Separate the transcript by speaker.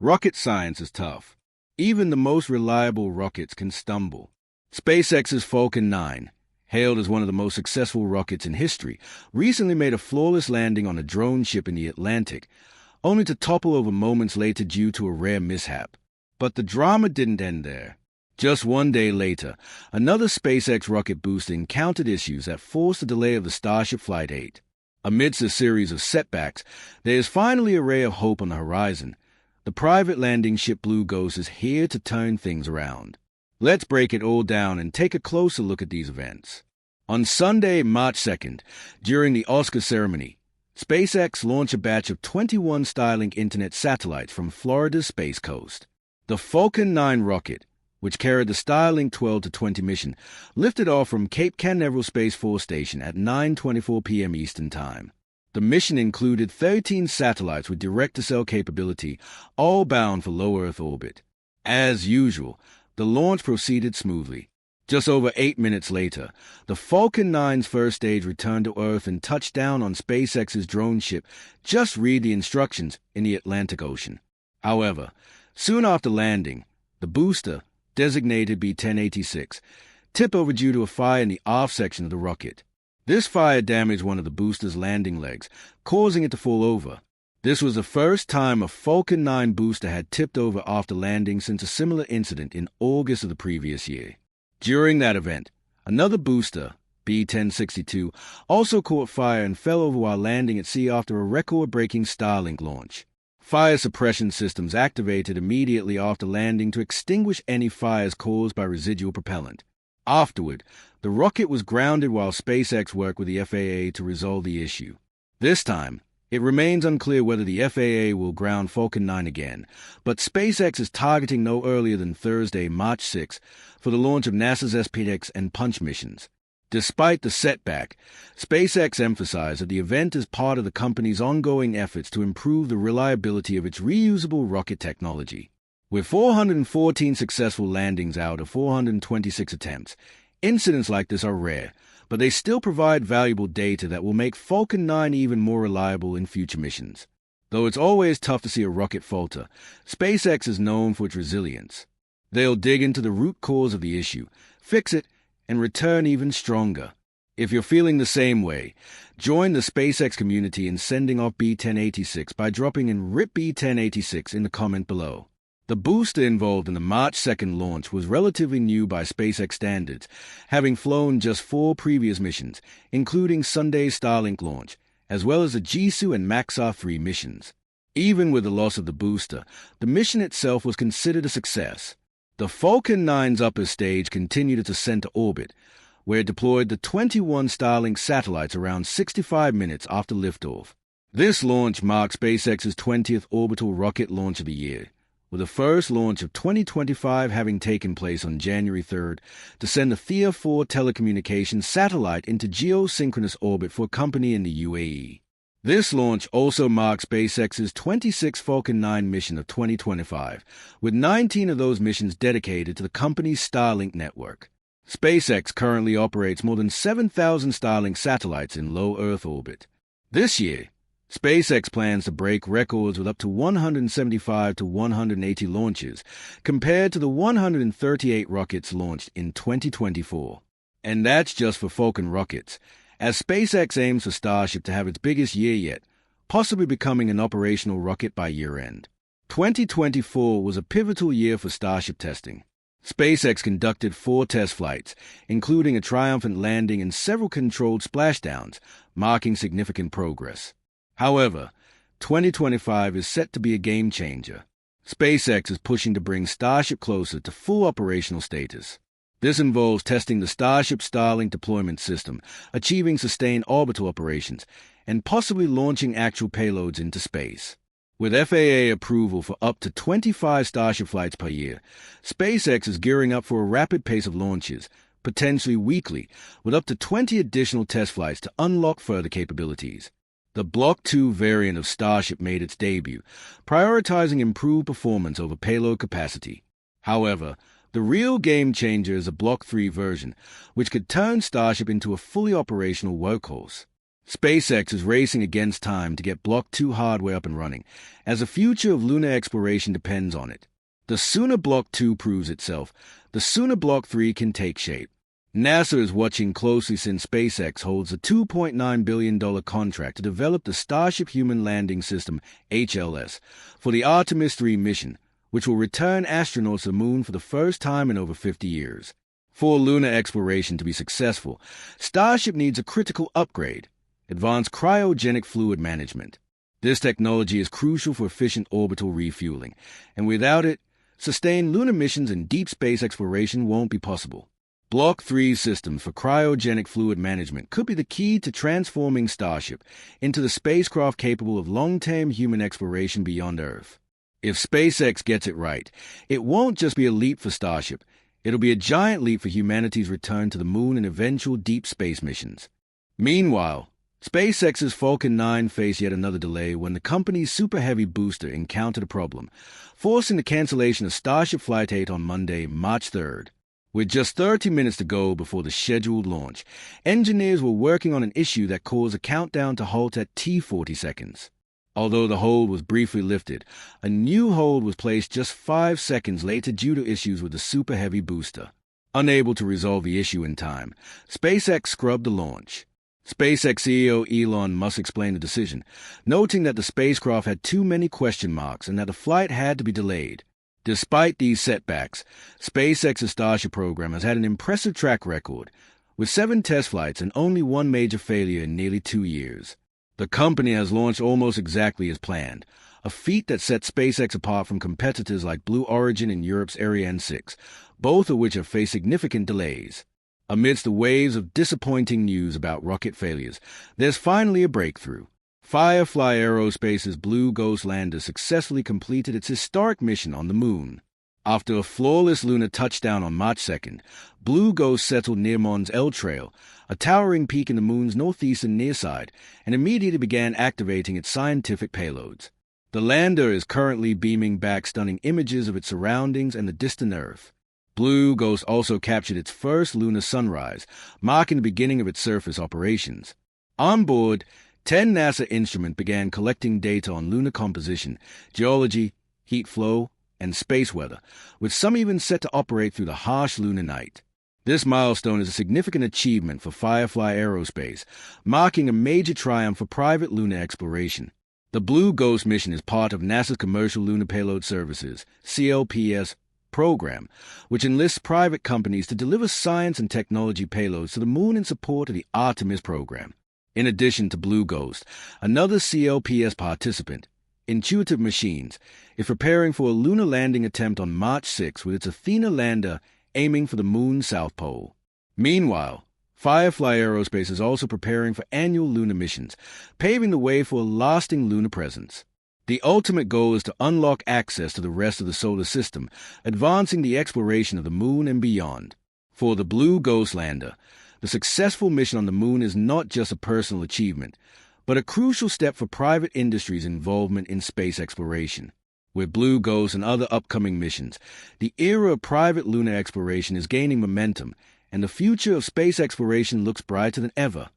Speaker 1: Rocket science is tough. Even the most reliable rockets can stumble. SpaceX's Falcon 9, hailed as one of the most successful rockets in history, recently made a flawless landing on a drone ship in the Atlantic, only to topple over moments later due to a rare mishap. But the drama didn't end there. Just one day later, another SpaceX rocket booster encountered issues that forced the delay of the Starship Flight 8. Amidst a series of setbacks, there is finally a ray of hope on the horizon. The private landing ship Blue Ghost is here to turn things around. Let's break it all down and take a closer look at these events. On Sunday, March 2nd, during the Oscar ceremony, SpaceX launched a batch of 21 Starlink Internet satellites from Florida's Space Coast. The Falcon 9 rocket, which carried the Starlink 12-20 mission, lifted off from Cape Canaveral Space Force Station at 9:24 p.m. Eastern Time. The mission included 13 satellites with direct-to-cell capability, all bound for low Earth orbit. As usual, the launch proceeded smoothly. Just over 8 minutes later, the Falcon 9's first stage returned to Earth and touched down on SpaceX's drone ship. Just read the instructions in the Atlantic Ocean. However, soon after landing, the booster, designated B1086, tipped over due to a fire in the aft section of the rocket. This fire damaged one of the booster's landing legs, causing it to fall over. This was the first time a Falcon 9 booster had tipped over after landing since a similar incident in August of the previous year. During that event, another booster, B1062, also caught fire and fell over while landing at sea after a record-breaking Starlink launch. Fire suppression systems activated immediately after landing to extinguish any fires caused by residual propellant. Afterward, the rocket was grounded while SpaceX worked with the FAA to resolve the issue. This time, it remains unclear whether the FAA will ground Falcon 9 again, but SpaceX is targeting no earlier than Thursday, March 6, for the launch of NASA's SpaceX and Punch missions. Despite the setback, SpaceX emphasized that the event is part of the company's ongoing efforts to improve the reliability of its reusable rocket technology. With 414 successful landings out of 426 attempts, incidents like this are rare, but they still provide valuable data that will make Falcon 9 even more reliable in future missions. Though it's always tough to see a rocket falter, SpaceX is known for its resilience. They'll dig into the root cause of the issue, fix it, and return even stronger. If you're feeling the same way, join the SpaceX community in sending off B1086 by dropping in RIP B1086 in the comment below. The booster involved in the March 2nd launch was relatively new by SpaceX standards, having flown just 4 previous missions, including Sunday's Starlink launch, as well as the Jisoo and Maxar 3 missions. Even with the loss of the booster, the mission itself was considered a success. The Falcon 9's upper stage continued its ascent to orbit, where it deployed the 21 Starlink satellites around 65 minutes after liftoff. This launch marks SpaceX's 20th orbital rocket launch of the year, with the first launch of 2025 having taken place on January 3rd to send the Theia 4 telecommunications satellite into geosynchronous orbit for a company in the UAE. This launch also marks SpaceX's 26th Falcon 9 mission of 2025, with 19 of those missions dedicated to the company's Starlink network. SpaceX currently operates more than 7,000 Starlink satellites in low Earth orbit. This year, SpaceX plans to break records with up to 175 to 180 launches, compared to the 138 rockets launched in 2024. And that's just for Falcon rockets, as SpaceX aims for Starship to have its biggest year yet, possibly becoming an operational rocket by year-end. 2024 was a pivotal year for Starship testing. SpaceX conducted 4 test flights, including a triumphant landing and several controlled splashdowns, marking significant progress. However, 2025 is set to be a game-changer. SpaceX is pushing to bring Starship closer to full operational status. This involves testing the Starship Starlink deployment system, achieving sustained orbital operations, and possibly launching actual payloads into space. With FAA approval for up to 25 Starship flights per year, SpaceX is gearing up for a rapid pace of launches, potentially weekly, with up to 20 additional test flights to unlock further capabilities. The Block 2 variant of Starship made its debut, prioritizing improved performance over payload capacity. However, the real game-changer is a Block 3 version, which could turn Starship into a fully operational workhorse. SpaceX is racing against time to get Block 2 hardware up and running, as the future of lunar exploration depends on it. The sooner Block 2 proves itself, the sooner Block 3 can take shape. NASA is watching closely since SpaceX holds a $2.9 billion contract to develop the Starship Human Landing System, HLS, for the Artemis 3 mission, which will return astronauts to the moon for the first time in over 50 years. For lunar exploration to be successful, Starship needs a critical upgrade: advanced cryogenic fluid management. This technology is crucial for efficient orbital refueling, and without it, sustained lunar missions and deep space exploration won't be possible. Block 3's systems for cryogenic fluid management could be the key to transforming Starship into the spacecraft capable of long-term human exploration beyond Earth. If SpaceX gets it right, it won't just be a leap for Starship, it'll be a giant leap for humanity's return to the moon and eventual deep space missions. Meanwhile, SpaceX's Falcon 9 faced yet another delay when the company's Super Heavy booster encountered a problem, forcing the cancellation of Starship Flight 8 on Monday, March 3rd. With just 30 minutes to go before the scheduled launch, engineers were working on an issue that caused a countdown to halt at T40 seconds. Although the hold was briefly lifted, a new hold was placed just 5 seconds later due to issues with the Super Heavy booster. Unable to resolve the issue in time, SpaceX scrubbed the launch. SpaceX CEO Elon Musk explained the decision, noting that the spacecraft had too many question marks and that the flight had to be delayed. Despite these setbacks, SpaceX's Starship program has had an impressive track record, with 7 test flights and only 1 major failure in nearly 2 years. The company has launched almost exactly as planned, a feat that sets SpaceX apart from competitors like Blue Origin and Europe's Ariane 6, both of which have faced significant delays. Amidst the waves of disappointing news about rocket failures, there's finally a breakthrough. Firefly Aerospace's Blue Ghost lander successfully completed its historic mission on the moon. After a flawless lunar touchdown on March 2nd, Blue Ghost settled near Mons El Trail, a towering peak in the moon's northeastern near side, and immediately began activating its scientific payloads. The lander is currently beaming back stunning images of its surroundings and the distant Earth. Blue Ghost also captured its first lunar sunrise, marking the beginning of its surface operations. On board, 10 NASA instruments began collecting data on lunar composition, geology, heat flow, and space weather, with some even set to operate through the harsh lunar night. This milestone is a significant achievement for Firefly Aerospace, marking a major triumph for private lunar exploration. The Blue Ghost mission is part of NASA's Commercial Lunar Payload Services, CLPS, program, which enlists private companies to deliver science and technology payloads to the moon in support of the Artemis program. In addition to Blue Ghost, another CLPS participant, Intuitive Machines, is preparing for a lunar landing attempt on March 6 with its Athena lander aiming for the moon's south pole. Meanwhile, Firefly Aerospace is also preparing for annual lunar missions, paving the way for a lasting lunar presence. The ultimate goal is to unlock access to the rest of the solar system, advancing the exploration of the moon and beyond. For the Blue Ghost lander, the successful mission on the moon is not just a personal achievement, but a crucial step for private industry's involvement in space exploration. With Blue Ghost and other upcoming missions, the era of private lunar exploration is gaining momentum, and the future of space exploration looks brighter than ever.